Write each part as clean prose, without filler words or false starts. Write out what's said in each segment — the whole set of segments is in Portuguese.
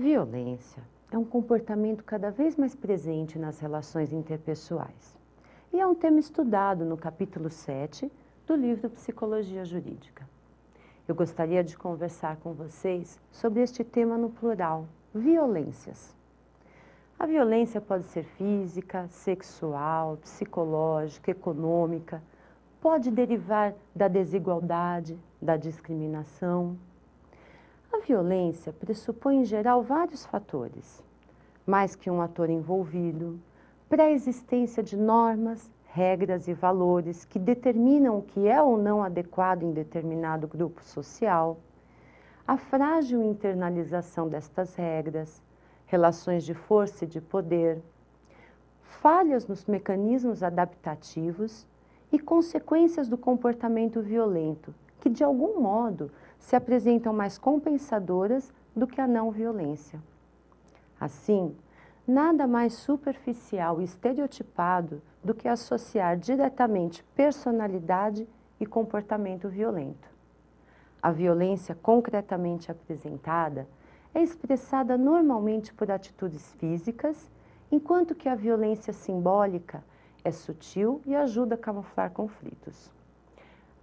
Violência é um comportamento cada vez mais presente nas relações interpessoais e é um tema estudado no capítulo 7 do livro Psicologia Jurídica. Eu gostaria de conversar com vocês sobre este tema no plural, violências. A violência pode ser física, sexual, psicológica, econômica, pode derivar da desigualdade, da discriminação. A violência pressupõe, em geral, vários fatores. Mais que um ator envolvido, pré-existência de normas, regras e valores que determinam o que é ou não adequado em determinado grupo social, a frágil internalização destas regras, relações de força e de poder, falhas nos mecanismos adaptativos e consequências do comportamento violento, que de algum modo se apresentam mais compensadoras do que a não violência. Assim, nada mais superficial e estereotipado do que associar diretamente personalidade e comportamento violento. A violência concretamente apresentada é expressada normalmente por atitudes físicas, enquanto que a violência simbólica é sutil e ajuda a camuflar conflitos.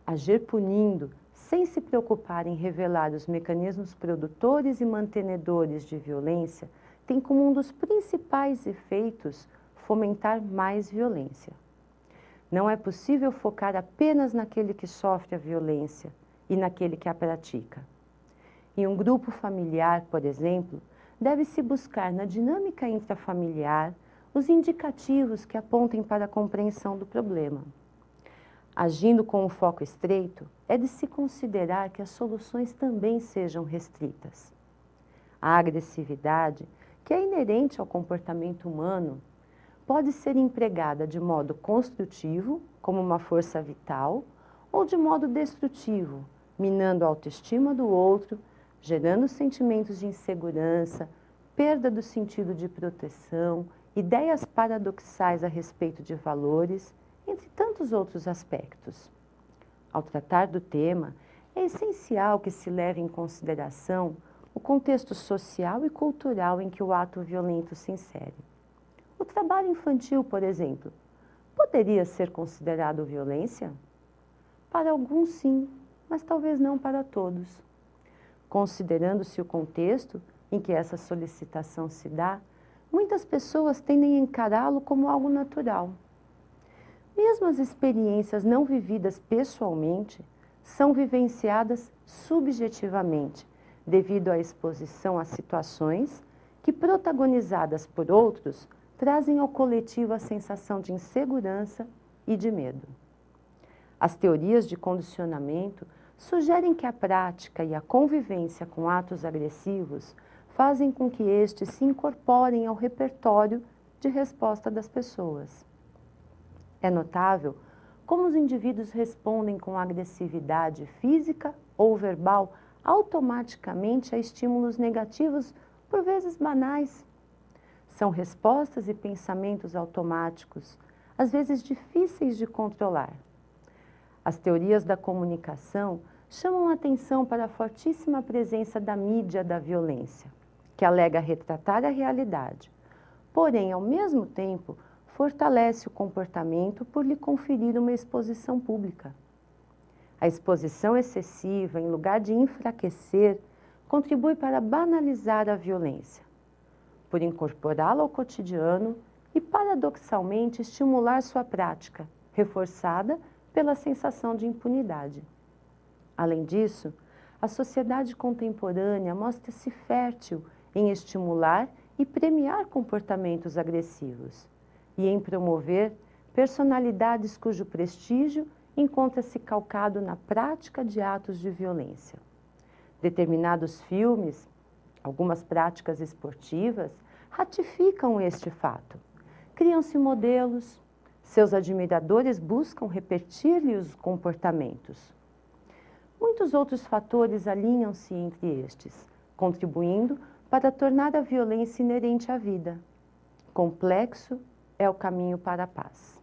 Agir punindo, sem se preocupar em revelar os mecanismos produtores e mantenedores de violência, tem como um dos principais efeitos fomentar mais violência. Não é possível focar apenas naquele que sofre a violência e naquele que a pratica. Em um grupo familiar, por exemplo, deve-se buscar na dinâmica intrafamiliar os indicativos que apontem para a compreensão do problema. Agindo com um foco estreito, é de se considerar que as soluções também sejam restritas. A agressividade, que é inerente ao comportamento humano, pode ser empregada de modo construtivo, como uma força vital, ou de modo destrutivo, minando a autoestima do outro, gerando sentimentos de insegurança, perda do sentido de proteção, ideias paradoxais a respeito de valores, entre tantos outros aspectos. Ao tratar do tema, é essencial que se leve em consideração o contexto social e cultural em que o ato violento se insere. O trabalho infantil, por exemplo, poderia ser considerado violência? Para alguns, sim, mas talvez não para todos. Considerando-se o contexto em que essa solicitação se dá, muitas pessoas tendem a encará-lo como algo natural. Mesmo as experiências não vividas pessoalmente são vivenciadas subjetivamente, devido à exposição a situações que, protagonizadas por outros, trazem ao coletivo a sensação de insegurança e de medo. As teorias de condicionamento sugerem que a prática e a convivência com atos agressivos fazem com que estes se incorporem ao repertório de resposta das pessoas. É notável como os indivíduos respondem com agressividade física ou verbal automaticamente a estímulos negativos, por vezes banais. São respostas e pensamentos automáticos, às vezes difíceis de controlar. As teorias da comunicação chamam a atenção para a fortíssima presença da mídia da violência, que alega retratar a realidade, porém, ao mesmo tempo, fortalece o comportamento por lhe conferir uma exposição pública. A exposição excessiva, em lugar de enfraquecer, contribui para banalizar a violência, por incorporá-la ao cotidiano e, paradoxalmente, estimular sua prática, reforçada pela sensação de impunidade. Além disso, a sociedade contemporânea mostra-se fértil em estimular e premiar comportamentos agressivos e em promover personalidades cujo prestígio encontra-se calcado na prática de atos de violência. Determinados filmes, algumas práticas esportivas, ratificam este fato. Criam-se modelos, seus admiradores buscam repetir-lhe os comportamentos. Muitos outros fatores alinham-se entre estes, contribuindo para tornar a violência inerente à vida. Complexo é o caminho para a paz.